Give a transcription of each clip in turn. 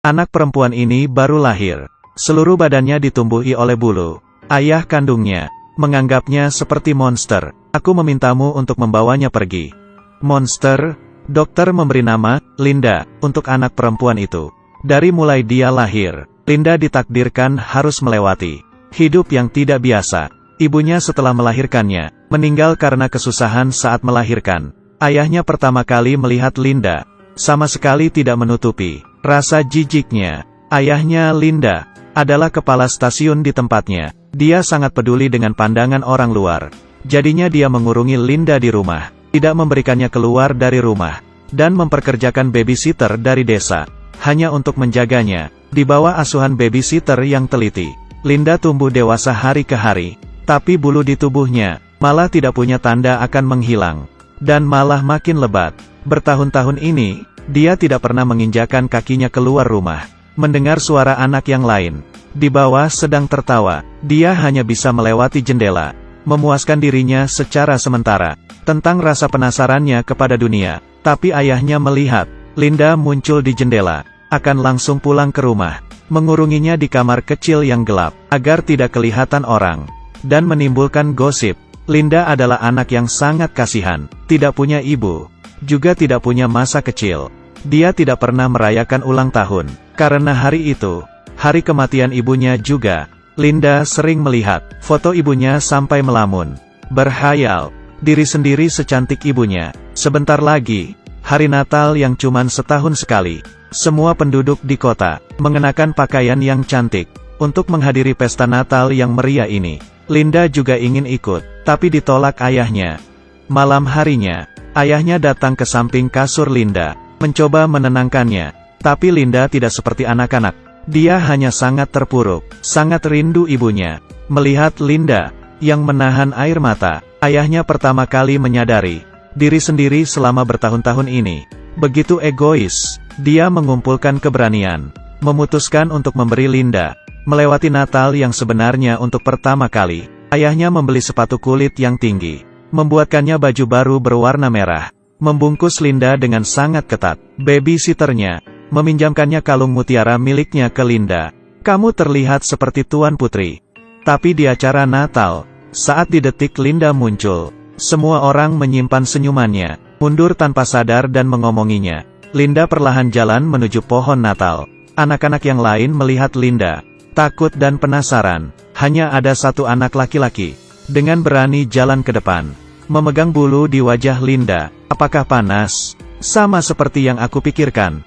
Anak perempuan ini baru lahir. Seluruh badannya ditumbuhi oleh bulu. Ayah kandungnya menganggapnya seperti monster. Aku memintamu untuk membawanya pergi. Monster? Dokter memberi nama, Linda, untuk anak perempuan itu. Dari mulai dia lahir, Linda ditakdirkan harus melewati hidup yang tidak biasa. Ibunya setelah melahirkannya, meninggal karena kesusahan saat melahirkan. Ayahnya pertama kali melihat Linda, sama sekali tidak menutupi rasa jijiknya. Ayahnya, Linda, adalah kepala stasiun di tempatnya. Dia sangat peduli dengan pandangan orang luar. Jadinya dia mengurungi Linda di rumah, tidak memberikannya keluar dari rumah, dan memperkerjakan babysitter dari desa, hanya untuk menjaganya. Di bawah asuhan babysitter yang teliti, Linda tumbuh dewasa hari ke hari, tapi bulu di tubuhnya malah tidak punya tanda akan menghilang, dan malah makin lebat. Bertahun-tahun ini, dia tidak pernah menginjakan kakinya keluar rumah. Mendengar suara anak yang lain di bawah sedang tertawa, dia hanya bisa melewati jendela, memuaskan dirinya secara sementara tentang rasa penasarannya kepada dunia. Tapi ayahnya melihat Linda muncul di jendela, akan langsung pulang ke rumah, mengurunginya di kamar kecil yang gelap, agar tidak kelihatan orang, dan menimbulkan gosip. Linda adalah anak yang sangat kasihan, tidak punya ibu, juga tidak punya masa kecil. Dia tidak pernah merayakan ulang tahun, karena hari itu, hari kematian ibunya juga. Linda sering melihat foto ibunya sampai melamun, berhayal diri sendiri secantik ibunya. Sebentar lagi, hari Natal yang cuman setahun sekali. Semua penduduk di kota mengenakan pakaian yang cantik untuk menghadiri pesta Natal yang meriah ini. Linda juga ingin ikut, tapi ditolak ayahnya. Malam harinya, ayahnya datang ke samping kasur Linda, mencoba menenangkannya. Tapi Linda tidak seperti anak-anak. Dia hanya sangat terpuruk, sangat rindu ibunya. Melihat Linda yang menahan air mata, ayahnya pertama kali menyadari diri sendiri selama bertahun-tahun ini begitu egois. Dia mengumpulkan keberanian, memutuskan untuk memberi Linda melewati Natal yang sebenarnya untuk pertama kali. Ayahnya membeli sepatu kulit yang tinggi, membuatkannya baju baru berwarna merah, membungkus Linda dengan sangat ketat. Babysitternya meminjamkannya kalung mutiara miliknya ke Linda. Kamu terlihat seperti Tuan Putri. Tapi di acara Natal, saat di detik Linda muncul, semua orang menyimpan senyumannya, mundur tanpa sadar dan mengomonginya. Linda perlahan jalan menuju pohon Natal. Anak-anak yang lain melihat Linda, takut dan penasaran. Hanya ada satu anak laki-laki, dengan berani jalan ke depan, memegang bulu di wajah Linda. Apakah panas? Sama seperti yang aku pikirkan.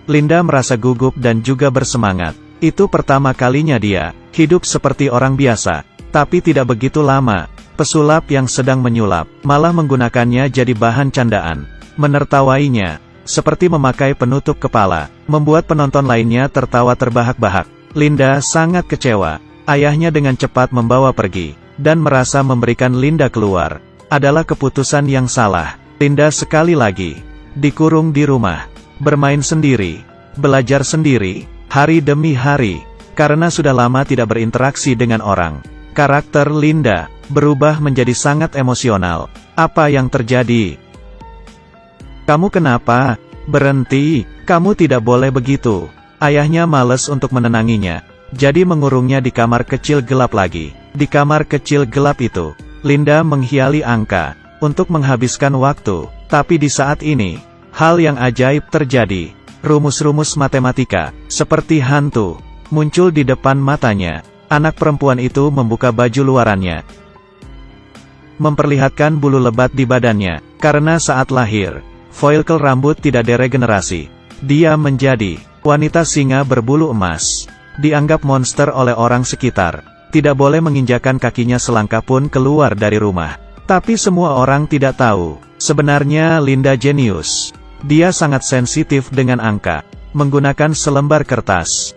Linda merasa gugup dan juga bersemangat. Itu pertama kalinya dia hidup seperti orang biasa. Tapi tidak begitu lama, pesulap yang sedang menyulap malah menggunakannya jadi bahan candaan, menertawainya, seperti memakai penutup kepala, membuat penonton lainnya tertawa terbahak-bahak. Linda sangat kecewa. Ayahnya dengan cepat membawa pergi, dan merasa memberikan Linda keluar adalah keputusan yang salah. Linda sekali lagi dikurung di rumah, bermain sendiri, belajar sendiri, hari demi hari, karena sudah lama tidak berinteraksi dengan orang. Karakter Linda berubah menjadi sangat emosional. Apa yang terjadi? Kamu kenapa? Berhenti, kamu tidak boleh begitu. Ayahnya malas untuk menenanginya, jadi mengurungnya di kamar kecil gelap lagi. Di kamar kecil gelap itu, Linda menghiali angka untuk menghabiskan waktu. Tapi di saat ini, hal yang ajaib terjadi. Rumus-rumus matematika, seperti hantu, muncul di depan matanya. Anak perempuan itu membuka baju luarannya, memperlihatkan bulu lebat di badannya. Karena saat lahir, follikel rambut tidak deregenerasi. Dia menjadi wanita singa berbulu emas. Dianggap monster oleh orang sekitar. Tidak boleh menginjakan kakinya selangkah pun keluar dari rumah. Tapi semua orang tidak tahu, sebenarnya Linda jenius. Dia sangat sensitif dengan angka, menggunakan selembar kertas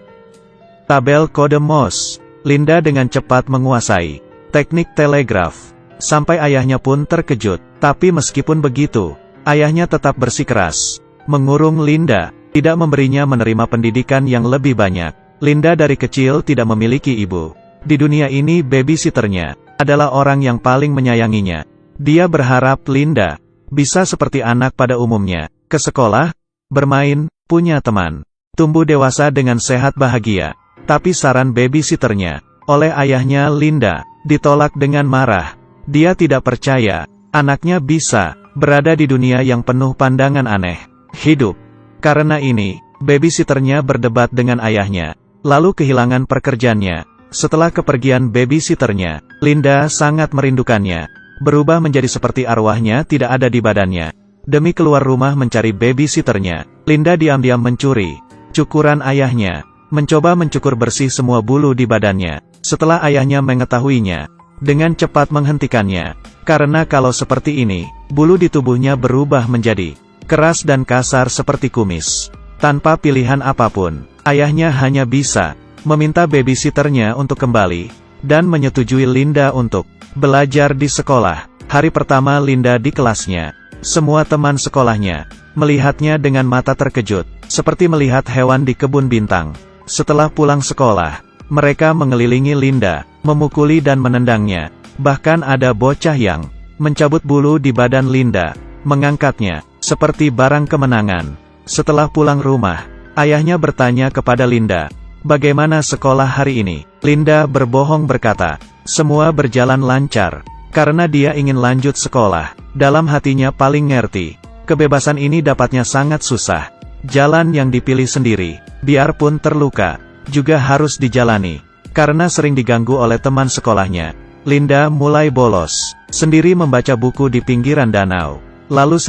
tabel kode Morse. Linda dengan cepat menguasai teknik telegraf, sampai ayahnya pun terkejut. Tapi meskipun begitu, ayahnya tetap bersikeras mengurung Linda, tidak memberinya menerima pendidikan yang lebih banyak. Linda dari kecil tidak memiliki ibu. Di dunia ini babysitternya adalah orang yang paling menyayanginya. Dia berharap Linda bisa seperti anak pada umumnya, ke sekolah, bermain, punya teman. Tumbuh dewasa dengan sehat bahagia. Tapi saran babysitternya, oleh ayahnya Linda, ditolak dengan marah. Dia tidak percaya, anaknya bisa berada di dunia yang penuh pandangan aneh. Hidup. Karena ini, babysitternya berdebat dengan ayahnya, lalu kehilangan pekerjaannya. Setelah kepergian babysitternya, Linda sangat merindukannya. Berubah menjadi seperti arwahnya tidak ada di badannya. Demi keluar rumah mencari babysitternya, Linda diam-diam mencuri cukuran ayahnya, mencoba mencukur bersih semua bulu di badannya. Setelah ayahnya mengetahuinya, dengan cepat menghentikannya. Karena kalau seperti ini, bulu di tubuhnya berubah menjadi keras dan kasar seperti kumis. Tanpa pilihan apapun, ayahnya hanya bisa meminta babysitternya untuk kembali, dan menyetujui Linda untuk belajar di sekolah. Hari pertama Linda di kelasnya, semua teman sekolahnya melihatnya dengan mata terkejut, seperti melihat hewan di kebun bintang. Setelah pulang sekolah, mereka mengelilingi Linda, memukuli dan menendangnya. Bahkan ada bocah yang mencabut bulu di badan Linda, mengangkatnya seperti barang kemenangan. Setelah pulang rumah, ayahnya bertanya kepada Linda, "Bagaimana sekolah hari ini?" Linda berbohong berkata, "Semua berjalan lancar." Karena dia ingin lanjut sekolah, dalam hatinya paling ngerti, kebebasan ini dapatnya sangat susah. Jalan yang dipilih sendiri, biarpun terluka, juga harus dijalani. Karena sering diganggu oleh teman sekolahnya, Linda mulai bolos, sendiri membaca buku di pinggiran danau. Lalu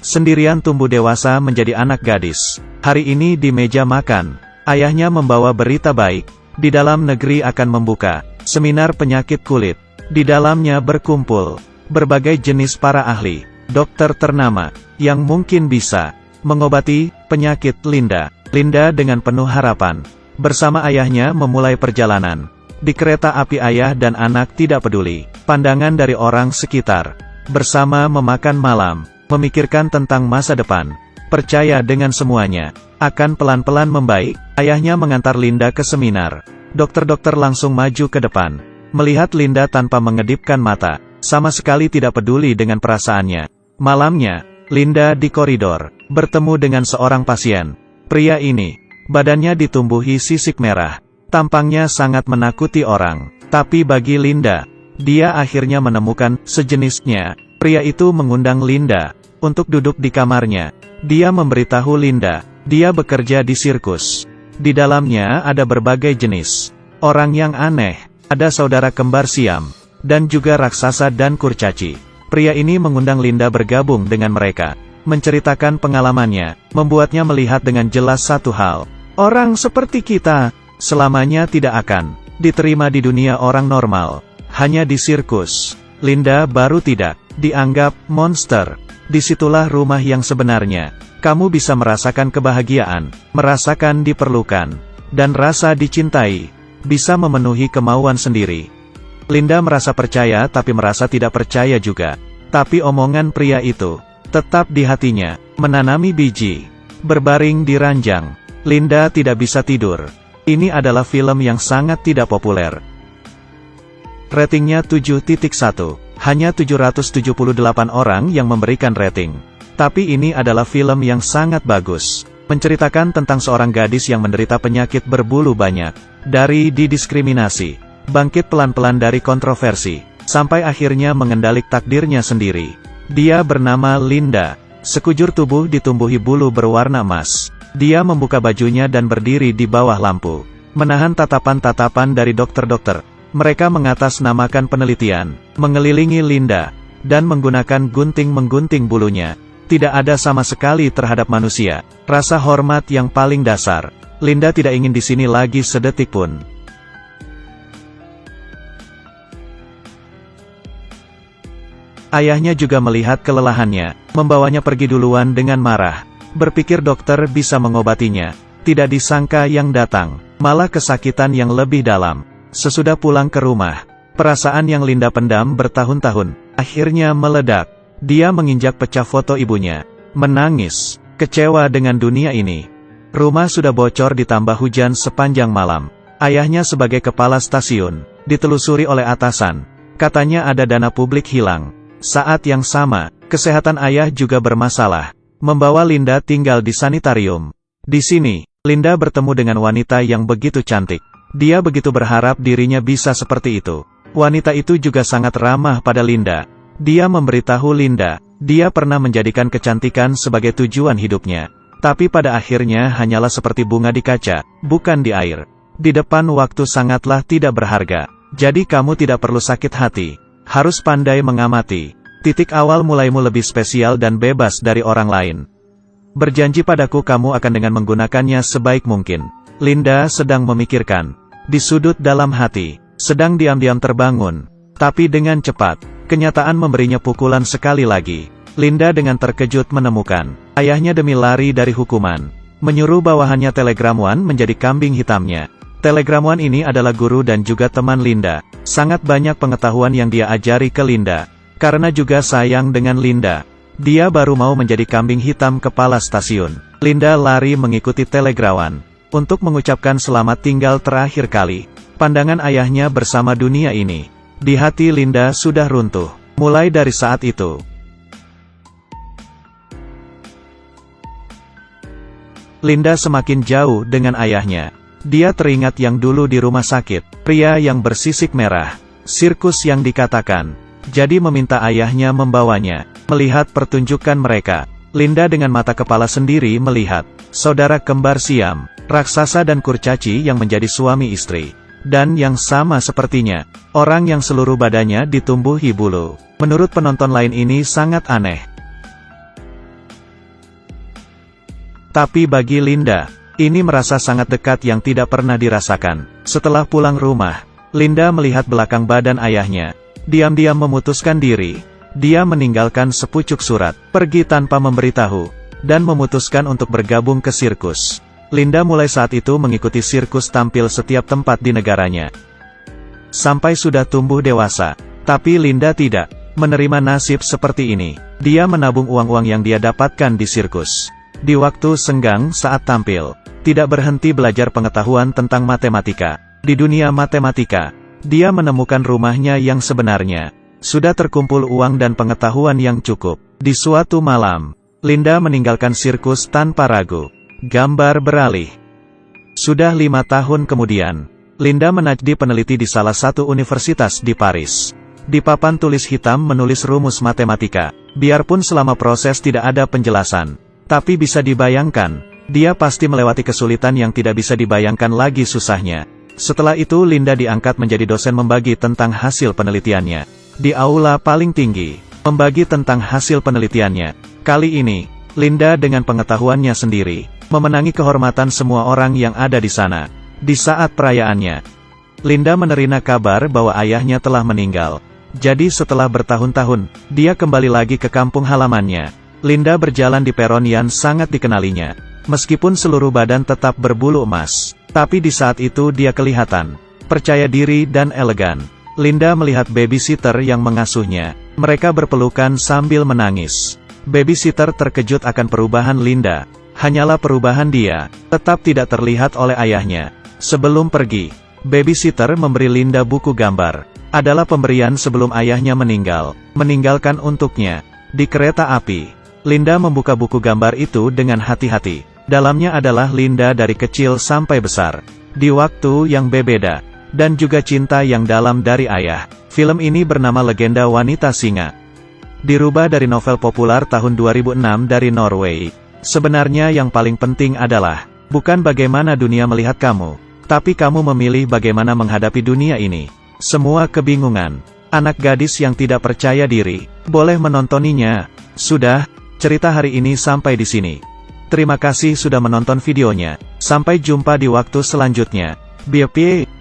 sendirian tumbuh dewasa menjadi anak gadis. Hari ini di meja makan, ayahnya membawa berita baik. Di dalam negeri akan membuka seminar penyakit kulit. Di dalamnya berkumpul berbagai jenis para ahli, dokter ternama, yang mungkin bisa mengobati penyakit Linda. Linda dengan penuh harapan, bersama ayahnya memulai perjalanan. Di kereta api ayah dan anak tidak peduli pandangan dari orang sekitar. Bersama memakan malam, memikirkan tentang masa depan. Percaya dengan semuanya akan pelan-pelan membaik. Ayahnya mengantar Linda ke seminar. Dokter-dokter langsung maju ke depan, melihat Linda tanpa mengedipkan mata, sama sekali tidak peduli dengan perasaannya. Malamnya, Linda di koridor, bertemu dengan seorang pasien. Pria ini, badannya ditumbuhi sisik merah. Tampangnya sangat menakuti orang. Tapi bagi Linda, dia akhirnya menemukan sejenisnya. Pria itu mengundang Linda untuk duduk di kamarnya. Dia memberitahu Linda, dia bekerja di sirkus. Di dalamnya ada berbagai jenis orang yang aneh. Ada saudara kembar Siam, dan juga raksasa dan kurcaci. Pria ini mengundang Linda bergabung dengan mereka. Menceritakan pengalamannya, membuatnya melihat dengan jelas satu hal. Orang seperti kita, selamanya tidak akan diterima di dunia orang normal. Hanya di sirkus, Linda baru tidak dianggap monster. Disitulah rumah yang sebenarnya. Kamu bisa merasakan kebahagiaan, merasakan diperlukan, dan rasa dicintai. Bisa memenuhi kemauan sendiri. Linda merasa percaya tapi merasa tidak percaya juga. Tapi omongan pria itu tetap di hatinya, menanami biji. Berbaring di ranjang, Linda tidak bisa tidur. Ini adalah film yang sangat tidak populer. Ratingnya 7.1. Hanya 778 orang yang memberikan rating. Tapi ini adalah film yang sangat bagus. Menceritakan tentang seorang gadis yang menderita penyakit berbulu banyak. Dari didiskriminasi, bangkit pelan-pelan dari kontroversi, sampai akhirnya mengendalik takdirnya sendiri. Dia bernama Linda. Sekujur tubuh ditumbuhi bulu berwarna emas. Dia membuka bajunya dan berdiri di bawah lampu, menahan tatapan-tatapan dari dokter-dokter. Mereka mengatasnamakan penelitian, mengelilingi Linda, dan menggunakan gunting menggunting bulunya. Tidak ada sama sekali terhadap manusia. Rasa hormat yang paling dasar. Linda tidak ingin di sini lagi sedetik pun. Ayahnya juga melihat kelelahannya, membawanya pergi duluan dengan marah. Berpikir dokter bisa mengobatinya. Tidak disangka yang datang, malah kesakitan yang lebih dalam. Sesudah pulang ke rumah, perasaan yang Linda pendam bertahun-tahun, akhirnya meledak. Dia menginjak pecah foto ibunya, menangis, kecewa dengan dunia ini. Rumah sudah bocor ditambah hujan sepanjang malam. Ayahnya sebagai kepala stasiun, ditelusuri oleh atasan. Katanya ada dana publik hilang. Saat yang sama, kesehatan ayah juga bermasalah. membawa Linda tinggal di sanitarium. Di sini, Linda bertemu dengan wanita yang begitu cantik. Dia begitu berharap dirinya bisa seperti itu. Wanita itu juga sangat ramah pada Linda. Dia memberitahu Linda, dia pernah menjadikan kecantikan sebagai tujuan hidupnya. Tapi pada akhirnya hanyalah seperti bunga di kaca, bukan di air. Di depan waktu sangatlah tidak berharga. Jadi kamu tidak perlu sakit hati. Harus pandai mengamati. Titik awal mulaimu lebih spesial dan bebas dari orang lain. Berjanji padaku kamu akan dengan menggunakannya sebaik mungkin. Linda sedang memikirkan. Di sudut dalam hati, sedang diam-diam terbangun. Tapi dengan cepat, kenyataan memberinya pukulan sekali lagi. Linda dengan terkejut menemukan, ayahnya demi lari dari hukuman, menyuruh bawahannya Telegram One menjadi kambing hitamnya. Telegram One ini adalah guru dan juga teman Linda. Sangat banyak pengetahuan yang dia ajari ke Linda. Karena juga sayang dengan Linda, dia baru mau menjadi kambing hitam kepala stasiun. Linda lari mengikuti Telegram One untuk mengucapkan selamat tinggal terakhir kali. Pandangan ayahnya bersama dunia ini. Di hati Linda sudah runtuh. Mulai dari saat itu, Linda semakin jauh dengan ayahnya. Dia teringat yang dulu di rumah sakit, pria yang bersisik merah, sirkus yang dikatakan. Jadi meminta ayahnya membawanya. Melihat pertunjukan mereka, Linda dengan mata kepala sendiri melihat saudara kembar Siam, raksasa dan kurcaci yang menjadi suami istri. Dan yang sama sepertinya, orang yang seluruh badannya ditumbuhi bulu. Menurut penonton lain ini sangat aneh. Tapi bagi Linda, ini merasa sangat dekat yang tidak pernah dirasakan. Setelah pulang rumah, Linda melihat belakang badan ayahnya. Diam-diam memutuskan diri. Dia meninggalkan sepucuk surat, pergi tanpa memberitahu, dan memutuskan untuk bergabung ke sirkus. Linda mulai saat itu mengikuti sirkus tampil setiap tempat di negaranya. Sampai sudah tumbuh dewasa. Tapi Linda tidak menerima nasib seperti ini. Dia menabung uang-uang yang dia dapatkan di sirkus. Di waktu senggang saat tampil, tidak berhenti belajar pengetahuan tentang matematika. Di dunia matematika, dia menemukan rumahnya yang sebenarnya. Sudah terkumpul uang dan pengetahuan yang cukup. Di suatu malam, Linda meninggalkan sirkus tanpa ragu. Gambar beralih. Sudah 5 tahun kemudian, Linda menjadi peneliti di salah satu universitas di Paris. Di papan tulis hitam menulis rumus matematika. Biarpun selama proses tidak ada penjelasan, tapi bisa dibayangkan, dia pasti melewati kesulitan yang tidak bisa dibayangkan lagi susahnya. Setelah itu Linda diangkat menjadi dosen membagi tentang hasil penelitiannya. Di aula paling tinggi, membagi tentang hasil penelitiannya. Kali ini, Linda dengan pengetahuannya sendiri, memenangi kehormatan semua orang yang ada di sana. Di saat perayaannya, Linda menerima kabar bahwa ayahnya telah meninggal. Jadi setelah bertahun-tahun, dia kembali lagi ke kampung halamannya. Linda berjalan di peron yang sangat dikenalinya. Meskipun seluruh badan tetap berbulu emas, tapi di saat itu dia kelihatan percaya diri dan elegan. Linda melihat babysitter yang mengasuhnya. Mereka berpelukan sambil menangis. Babysitter terkejut akan perubahan Linda. Hanyalah perubahan dia, tetap tidak terlihat oleh ayahnya. Sebelum pergi, babysitter memberi Linda buku gambar. Adalah pemberian sebelum ayahnya meninggal. Meninggalkan untuknya. Di kereta api, Linda membuka buku gambar itu dengan hati-hati. Dalamnya adalah Linda dari kecil sampai besar. Di waktu yang berbeda. Dan juga cinta yang dalam dari ayah. Film ini bernama Legenda Wanita Singa. Dirubah dari novel populer tahun 2006 dari Norway. Sebenarnya yang paling penting adalah, bukan bagaimana dunia melihat kamu, tapi kamu memilih bagaimana menghadapi dunia ini. Semua kebingungan. Anak gadis yang tidak percaya diri, boleh menontonnya. Sudah. Cerita hari ini sampai di sini. Terima kasih sudah menonton videonya. Sampai jumpa di waktu selanjutnya. Bye.